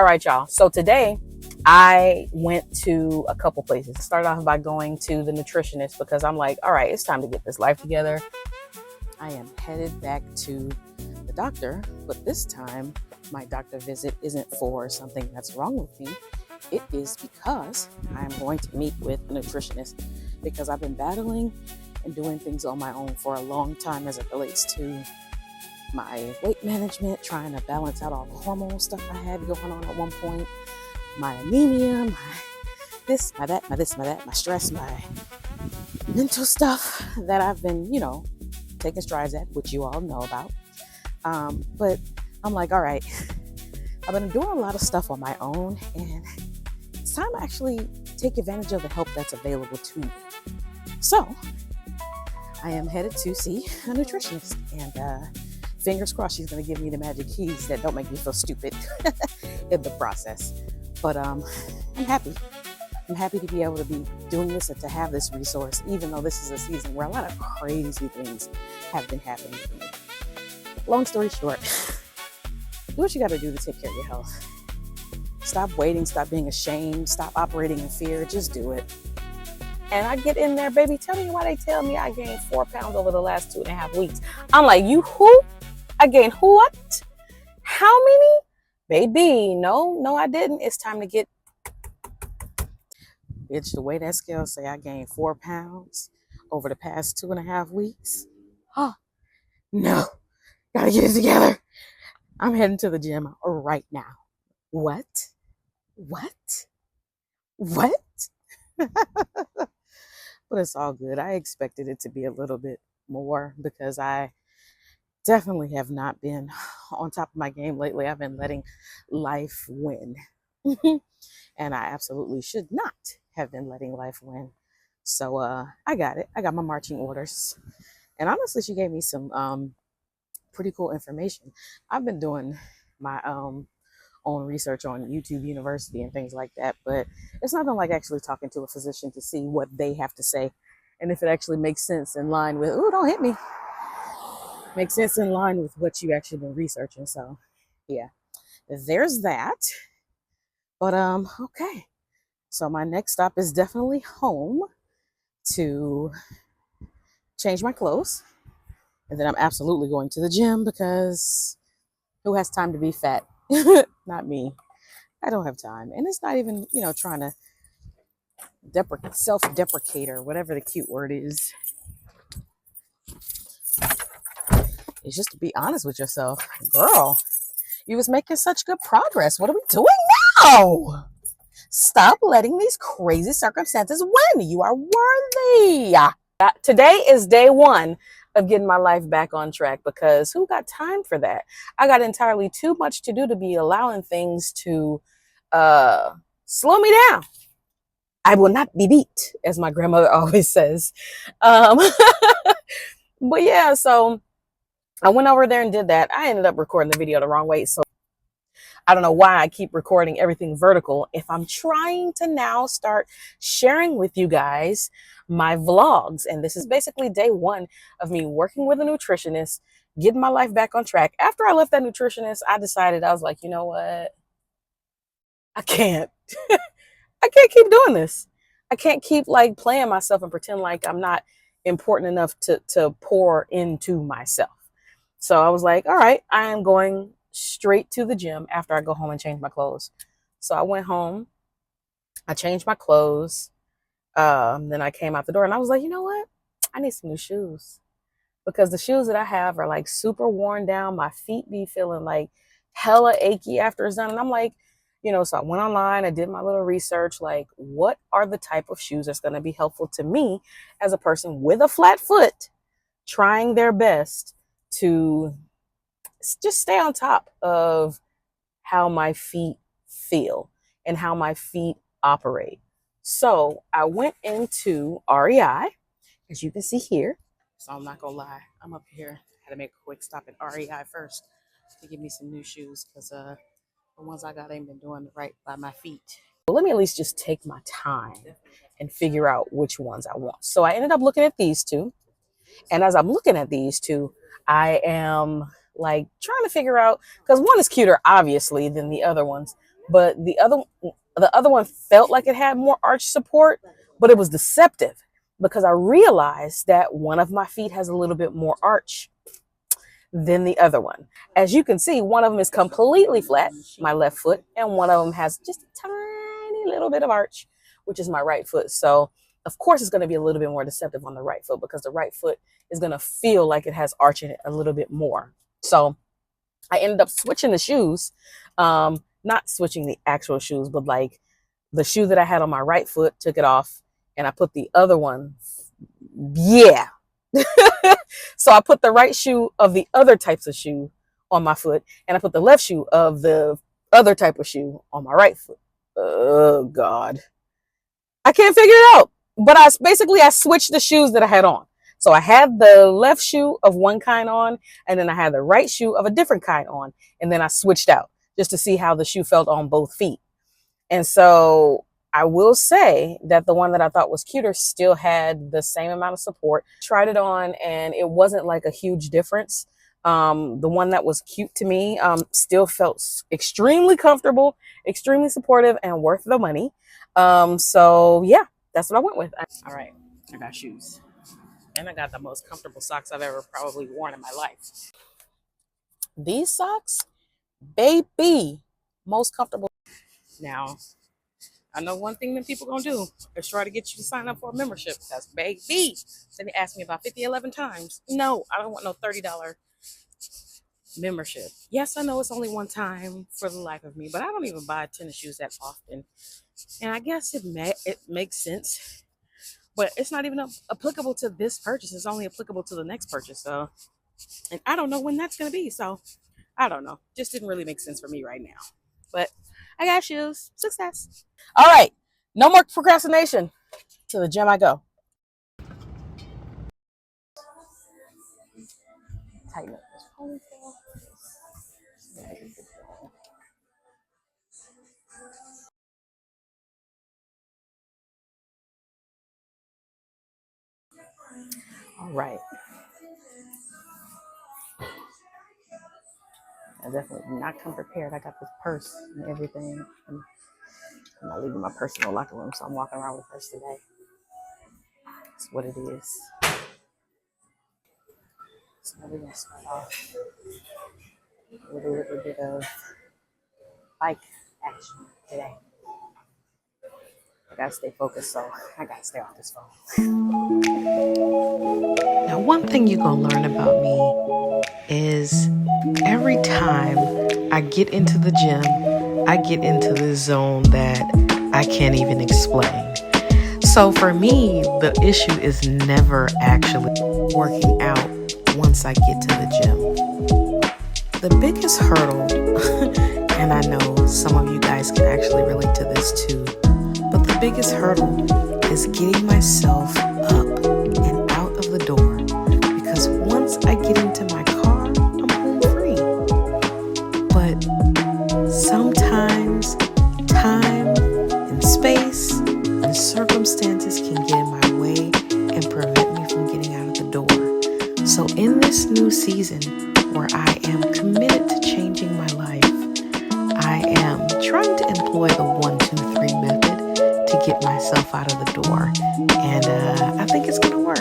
right, y'all. So today I went to a couple places. I started off by going to the nutritionist because I'm like, all right, it's time to get this life together. I am headed back to the doctor, but this time my doctor visit isn't for something that's wrong with me. It is because I'm going to meet with a nutritionist because I've been battling and doing things on my own for a long time as it relates to my weight management, trying to balance out all the hormonal stuff I had going on at one point, my anemia, my this, my that, my this, my that, my stress, my mental stuff that I've been, taking strides at, which you all know about. But I'm like, all right, I've been doing a lot of stuff on my own, and it's time to actually take advantage of the help that's available to me. So I am headed to see a nutritionist, and fingers crossed she's going to give me the magic keys that don't make me feel stupid in the process. But I'm happy. I'm happy to be able to be doing this and to have this resource, even though this is a season where a lot of crazy things have been happening to me. Long story short, do what you got to do to take care of your health. Stop waiting, stop being ashamed, stop operating in fear, just do it. And I get in there, baby, tell me why they tell me I gained 4 pounds over the last 2.5 weeks. I'm like, you who? I gained what? How many? Baby, no, I didn't. It's time to get... Bitch, the way that scale say I gained 4 pounds over the past 2.5 weeks. Oh, no. Gotta get it together. I'm heading to the gym right now. What? But it's all good. I expected it to be a little bit more because I definitely have not been on top of my game lately. I've been letting life win. And I absolutely should not have been letting life win. So I got it. I got my marching orders. And honestly, she gave me some pretty cool information. I've been doing my own research on YouTube University and things like that, but it's nothing like actually talking to a physician to see what they have to say and if it actually makes sense in line with, ooh, don't hit me. Makes sense in line with what you actually been researching. So yeah, there's that. But okay. So my next stop is definitely home to change my clothes. And then I'm absolutely going to the gym because who has time to be fat? Not me. I don't have time. And it's not even, trying to self-deprecate or whatever the cute word is. It's just to be honest with yourself. Girl, you was making such good progress. What are we doing now? Stop letting these crazy circumstances win. You are worthy. Today is day one of getting my life back on track because who got time for that? I got entirely too much to do to be allowing things to slow me down. I will not be beat, as my grandmother always says. But yeah, so I went over there and did that. I ended up recording the video the wrong way. So I don't know why I keep recording everything vertical if I'm trying to now start sharing with you guys my vlogs. And this is basically day one of me working with a nutritionist, getting my life back on track. After I left that nutritionist, I decided, I was like, you know what? I can't. I can't keep doing this. I can't keep playing myself and pretend like I'm not important enough to pour into myself. So I was like, all right, I am going straight to the gym after I go home and change my clothes. So I went home, I changed my clothes, then I came out the door and I was like, you know what? I need some new shoes because the shoes that I have are super worn down. My feet be feeling hella achy after it's done. And I'm like, so I went online, I did my little research, what are the type of shoes that's going to be helpful to me as a person with a flat foot trying their best to just stay on top of how my feet feel and how my feet operate. So I went into REI, as you can see here. So I'm not gonna lie, I'm up here. I had to make a quick stop at REI first to give me some new shoes because the ones I got ain't been doing right by my feet. But let me at least just take my time and figure out which ones I want. So I ended up looking at these two. And as I'm looking at these two, I am trying to figure out, because one is cuter, obviously, than the other ones. but the other one felt like it had more arch support, but it was deceptive because I realized that one of my feet has a little bit more arch than the other one. As you can see, one of them is completely flat, my left foot, and one of them has just a tiny little bit of arch, which is my right foot. So of course it's going to be a little bit more deceptive on the right foot because the right foot is going to feel like it has arch in it a little bit more. So I ended up switching the shoes, not switching the actual shoes, but like the shoe that I had on my right foot, took it off, and I put the other one. Yeah. So I put the right shoe of the other types of shoe on my foot, and I put the left shoe of the other type of shoe on my right foot. Oh God, I can't figure it out. But I switched the shoes that I had on. So I had the left shoe of one kind on, and then I had the right shoe of a different kind on, and then I switched out just to see how the shoe felt on both feet. And so I will say that the one that I thought was cuter still had the same amount of support. Tried it on and it wasn't like a huge difference. The one that was cute to me still felt extremely comfortable, extremely supportive, and worth the money. So yeah, that's what I went with. All right, I got shoes. And I got the most comfortable socks I've ever probably worn in my life. These socks, baby, most comfortable. Now, I know one thing that people gonna do is try to get you to sign up for a membership. That's baby. So they asked me about 11 times. No, I don't want no $30 membership. Yes, I know it's only one time for the life of me, but I don't even buy tennis shoes that often. And I guess it makes sense, but it's not even applicable to this purchase. It's only applicable to the next purchase. So, and I don't know when that's gonna be. So I don't know. Just didn't really make sense for me right now. But I got shoes. Success. All right. No more procrastination. To the gym I go. Tighten up this ponytail. All right. I definitely did not come prepared. I got this purse and everything. I'm not leaving my purse in the locker room, so I'm walking around with a purse today. That's what it is. So we're going to start off with a little bit of bike action today. I gotta stay focused, so I gotta stay off this phone. Now, one thing you're gonna learn about me is every time I get into the gym, I get into the zone that I can't even explain. So for me, the issue is never actually working out once I get to the gym. The biggest hurdle, and I know some of you guys can actually relate to this too, but the biggest hurdle is getting myself up and out of the door. Because once I get into my car, I'm home free. But sometimes time and space and circumstances can get in my way and prevent me from getting out of the door. So in this new season where I am committed to changing my life, I am trying to employ the 1, 2, 3 method to get myself out of the door. And I think it's going to work.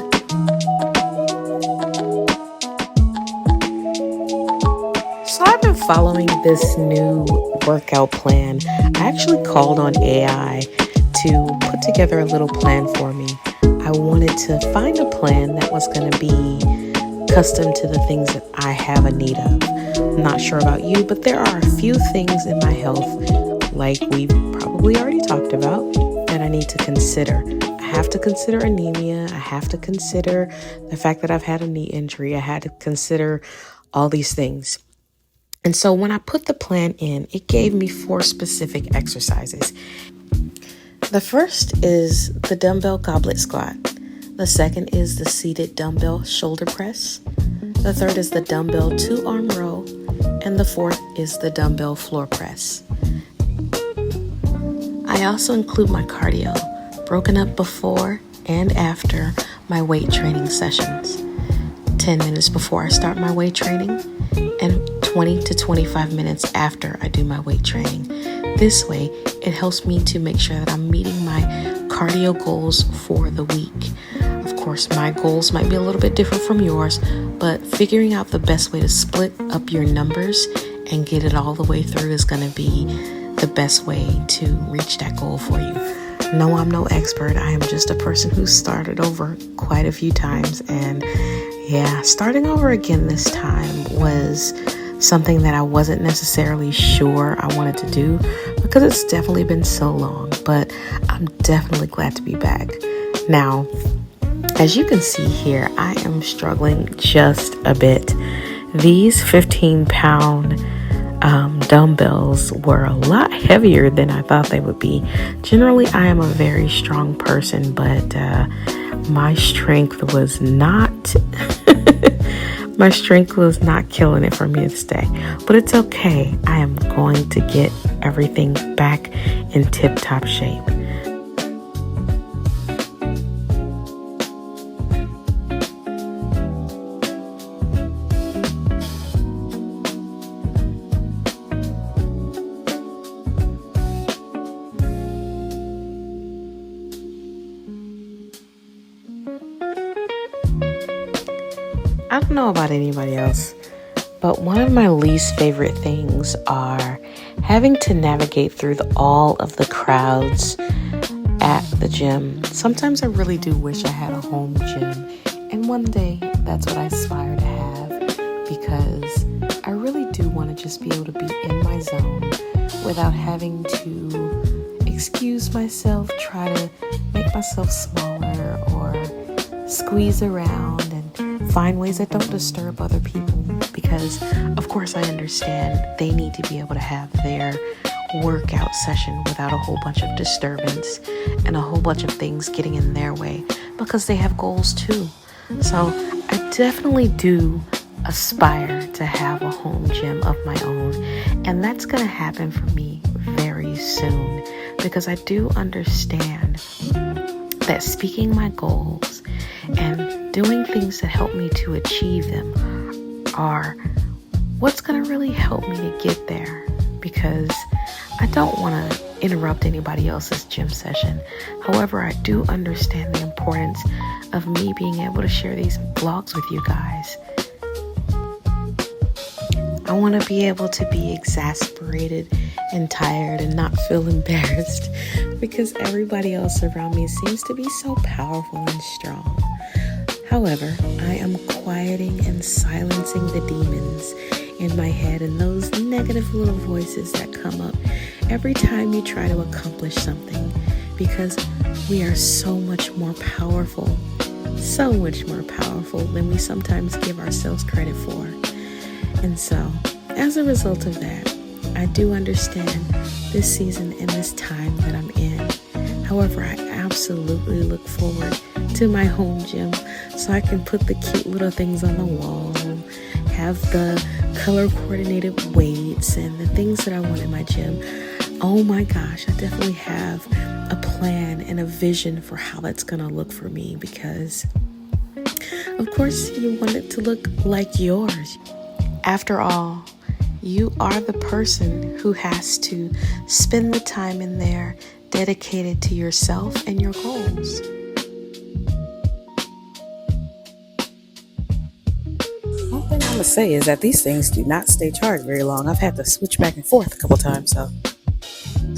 So I've been following this new workout plan. I actually called on AI to put together a little plan for me. I wanted to find a plan that was going to be custom to the things that I have a need of. I'm not sure about you, but there are a few things in my health, like we've probably already talked about, that I need to consider. I have to consider anemia. I have to consider the fact that I've had a knee injury. I had to consider all these things. And so when I put the plan in, it gave me 4 specific exercises. The first is the dumbbell goblet squat. The second is the seated dumbbell shoulder press. The third is the dumbbell 2-arm row. And the fourth is the dumbbell floor press. I also include my cardio, broken up before and after my weight training sessions. 10 minutes before I start my weight training and 20 to 25 minutes after I do my weight training. This way, it helps me to make sure that I'm meeting my cardio goals for the week. Of course, my goals might be a little bit different from yours, but figuring out the best way to split up your numbers and get it all the way through is going to be the best way to reach that goal for you. No, I'm no expert. I am just a person who started over quite a few times. And yeah, starting over again this time was something that I wasn't necessarily sure I wanted to do because it's definitely been so long. But I'm definitely glad to be back. Now, as you can see here, I am struggling just a bit. These 15-pound dumbbells were a lot heavier than I thought they would be. Generally, I am a very strong person, but my strength was not killing it for me this day. But it's okay. I am going to get everything back in tip-top shape. I don't know about anybody else, but one of my least favorite things are having to navigate through all of the crowds at the gym. Sometimes I really do wish I had a home gym, and one day that's what I aspire to have, because I really do want to just be able to be in my zone without having to excuse myself, try to make myself smaller, or squeeze around and find ways that don't disturb other people, because of course I understand they need to be able to have their workout session without a whole bunch of disturbance and a whole bunch of things getting in their way, because they have goals too. So I definitely do aspire to have a home gym of my own, and that's going to happen for me very soon, because I do understand that speaking my goals and doing things that help me to achieve them are what's going to really help me to get there, because I don't want to interrupt anybody else's gym session. However, I do understand the importance of me being able to share these vlogs with you guys. I want to be able to be exasperated and tired and not feel embarrassed because everybody else around me seems to be so powerful and strong. However, I am quieting and silencing the demons in my head and those negative little voices that come up every time you try to accomplish something, because we are so much more powerful than we sometimes give ourselves credit for. And so, as a result of that, I do understand this season and this time that I'm in. However, I absolutely look forward to my home gym so I can put the cute little things on the wall, have the color coordinated weights and the things that I want in my gym. Oh my gosh, I definitely have a plan and a vision for how that's going to look for me, because of course you want it to look like yours. After all, you are the person who has to spend the time in there dedicated to yourself and your goals. One thing I'm going to say is that these things do not stay charged very long. I've had to switch back and forth a couple times, so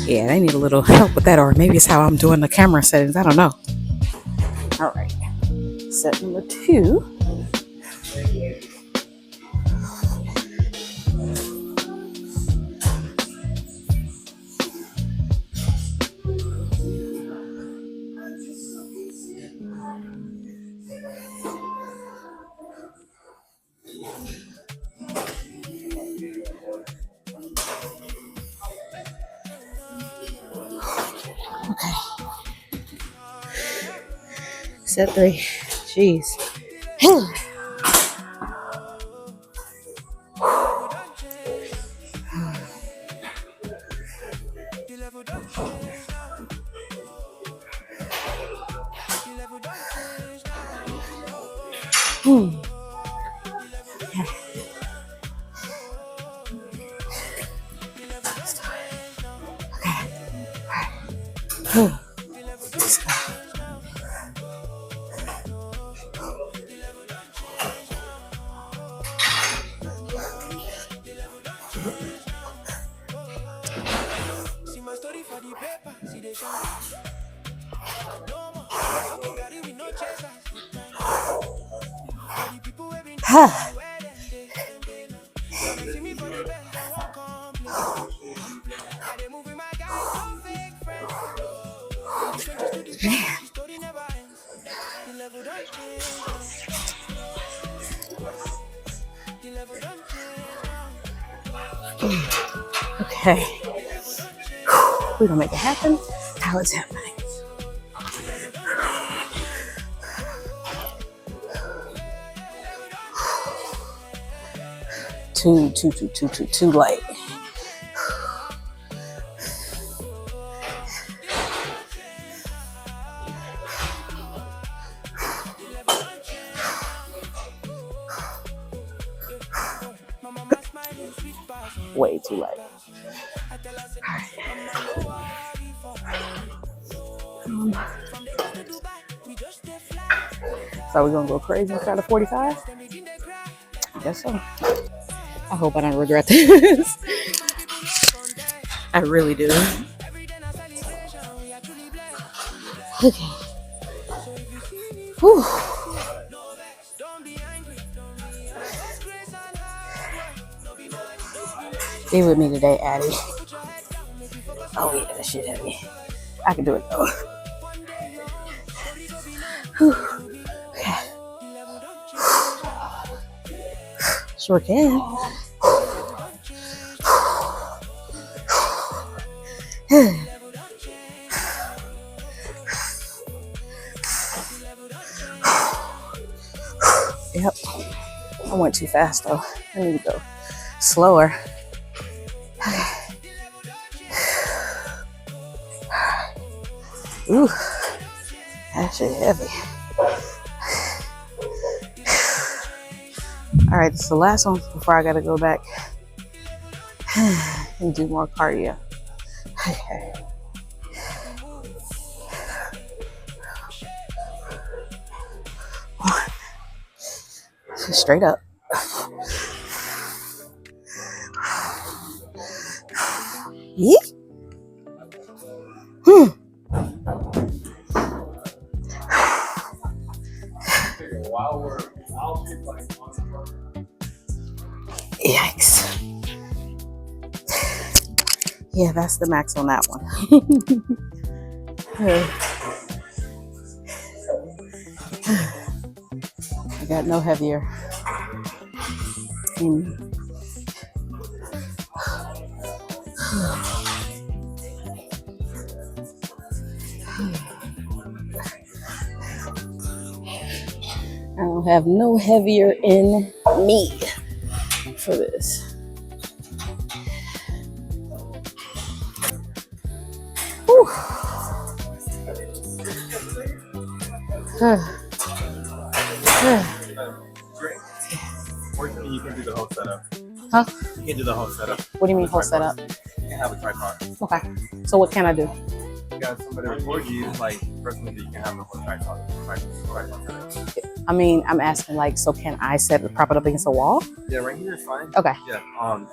yeah, they need a little help with that, or maybe it's how I'm doing the camera settings. I don't know. All right. Set number 2. Okay. Set 3. Jeez. Okay, we're gonna make it happen. How it's happening. Too late. Way too late. So we're gonna go crazy and try to 45? I guess so. I hope I don't regret this. I really do. Okay. Whew. Be with me today, Addie. Oh yeah, that shit heavy. I can do it though. Whew. Okay. Sure can. Yep. I went too fast though. I need to go slower. Ooh, that shit heavy. All right, this is the last one before I gotta go back and do more cardio. Okay. Straight up. Yeet. Yikes. Yeah, that's the max on that one. I got no heavier. I don't have no heavier in me for this. Whew. Fortunately, you can do the whole setup. Huh? You can do the whole setup. What do you mean whole setup? You can have a tripod. Okay. So what can I do? You got somebody record you, like, personally, you can have the whole tripod. I mean, I'm asking like, so can I prop it up against a wall? Yeah, right here is fine. Okay. Yeah,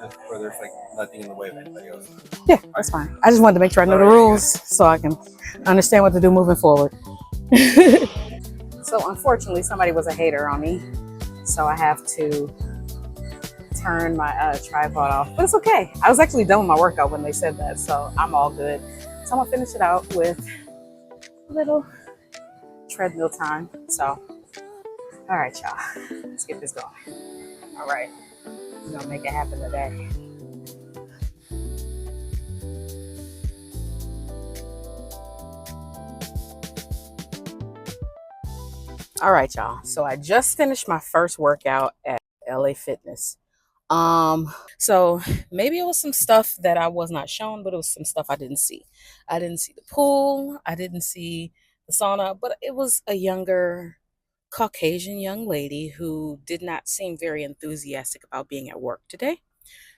just where there's like nothing in the way of anybody else. Yeah, that's fine. I just wanted to make sure I know the rules so I can understand what to do moving forward. So unfortunately, somebody was a hater on me. So I have to turn my tripod off. But it's okay. I was actually done with my workout when they said that. So I'm all good. So I'm going to finish it out with a little treadmill time. So, all right, y'all. Let's get this going. All right. We're going to make it happen today. All right, y'all. So I just finished my first workout at LA Fitness. So maybe it was some stuff that I was not shown, but it was some stuff I didn't see. I didn't see the pool. I didn't see the sauna, but it was a younger Caucasian young lady who did not seem very enthusiastic about being at work today.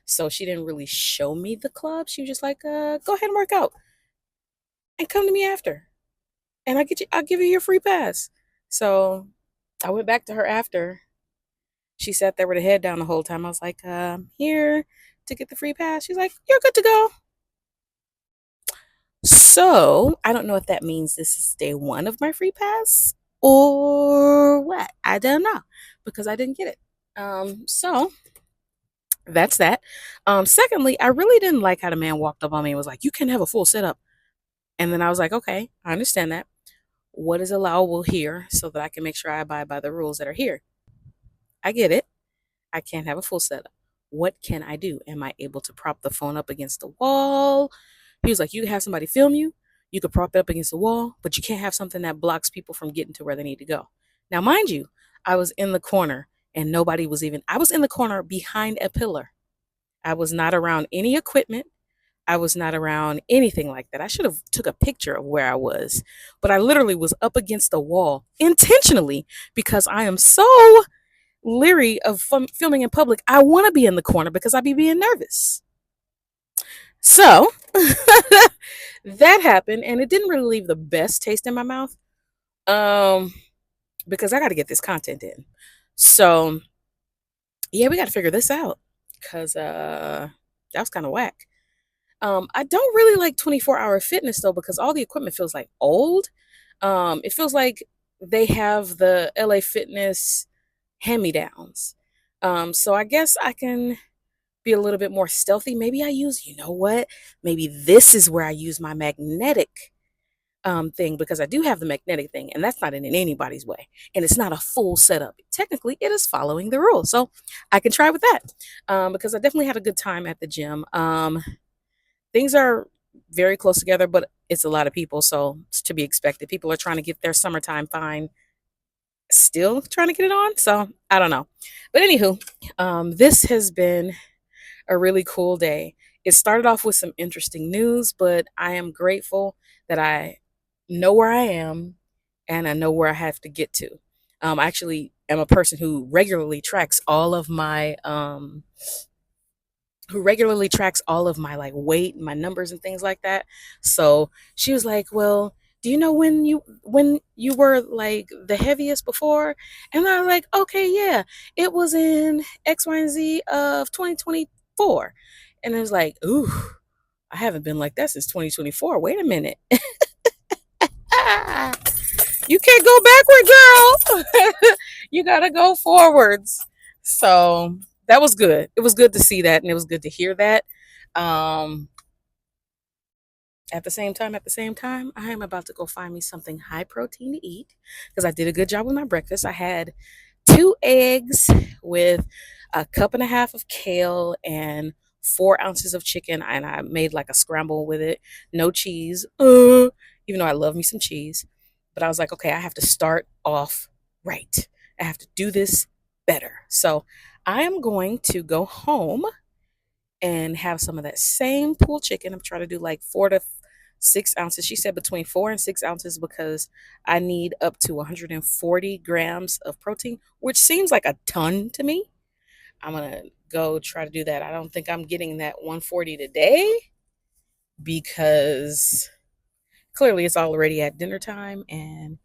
So she didn't really show me the club. She was just like, go ahead and work out. and come to me after. And I'll give you your free pass. So I went back to her after. She sat there with her head down the whole time. I was like, here to get the free pass. She's like, you're good to go. So I don't know if that means this is day one of my free pass or what. I don't know because I didn't get it. So that's that. Secondly, I really didn't like how the man walked up on me and was like, you can have a full setup. And then I was like, okay, I understand that. What is allowable here so that I can make sure I abide by the rules that are here? I get it. I can't have a full setup. What can I do? Am I able to prop the phone up against the wall? He was like, you can have somebody film you. You could prop it up against the wall, but you can't have something that blocks people from getting to where they need to go. Now, mind you, I was in the corner and I was in the corner behind a pillar. I was not around any equipment. I was not around anything like that. I should have took a picture of where I was, but I literally was up against the wall intentionally because I am so leery of filming in public. I want to be in the corner because I be being nervous. So that happened, and it didn't really leave the best taste in my mouth. Because I got to get this content in. So yeah, we got to figure this out because that was kind of whack. I don't really like 24-hour fitness though because all the equipment feels like old. It feels like they have the LA Fitness hand-me-downs. So I guess I can be a little bit more stealthy. Maybe I use, you know what? Maybe this is where I use my magnetic thing because I do have the magnetic thing, and that's not in anybody's way, and it's not a full setup. Technically, it is following the rules, so I can try with that because I definitely had a good time at the gym. Things are very close together, but it's a lot of people, so it's to be expected. People are trying to get their summertime fine, still trying to get it on, so I don't know. But anywho, this has been a really cool day. It started off with some interesting news, but I am grateful that I know where I am and I know where I have to get to. I actually am a person who regularly tracks all of my like weight and my numbers and things like that. So she was like, "Well, do you know when you were like the heaviest before?" And I was like, "Okay, yeah, it was in X, Y, and Z of 2024." And it was like, "Ooh, I haven't been like that since 2024. Wait a minute." You can't go backward, girl. You gotta go forwards. So that was good. It was good to see that, and it was good to hear that. Um, at the same time, I am about to go find me something high protein to eat because I did a good job with my breakfast. I had 2 eggs with a cup and a half of kale and 4 ounces of chicken, and I made like a scramble with it. No cheese, even though I love me some cheese. But I was like, okay, I have to start off right. I have to do this better. So I am going to go home and have some of that same pool chicken. I'm trying to do like 4 to 6 ounces. She said between 4 and 6 ounces because I need up to 140 grams of protein, which seems like a ton to me. I'm gonna go try to do that. I don't think I'm getting that 140 today because clearly it's already at dinner time and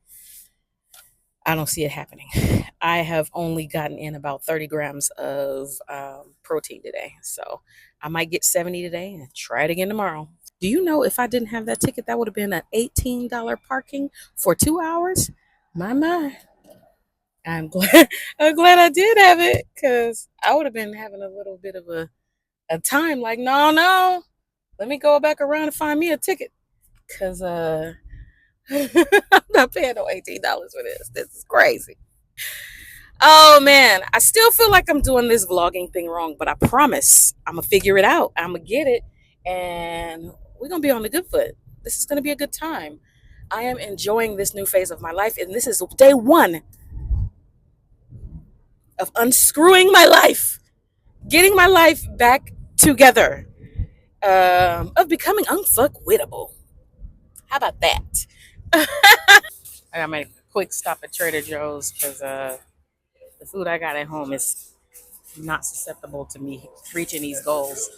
I don't see it happening. I have only gotten in about 30 grams of protein today. So I might get 70 today and try it again tomorrow. Do you know if I didn't have that ticket, that would have been an $18 parking for 2 hours? My. I'm glad I'm glad I did have it because I would have been having a little bit of a time like, no, let me go back around and find me a ticket. Cause I'm not paying no $18 for this. This is crazy. Oh man, I still feel like I'm doing this vlogging thing wrong, but I promise I'm gonna figure it out. I'm gonna get it, and we're gonna be on the good foot. This is gonna be a good time. I am enjoying this new phase of my life, and this is day one of unscrewing my life, getting my life back together, of becoming unfuckwitable. How about that? I gotta make a quick stop at Trader Joe's because the food I got at home is not susceptible to me reaching these goals.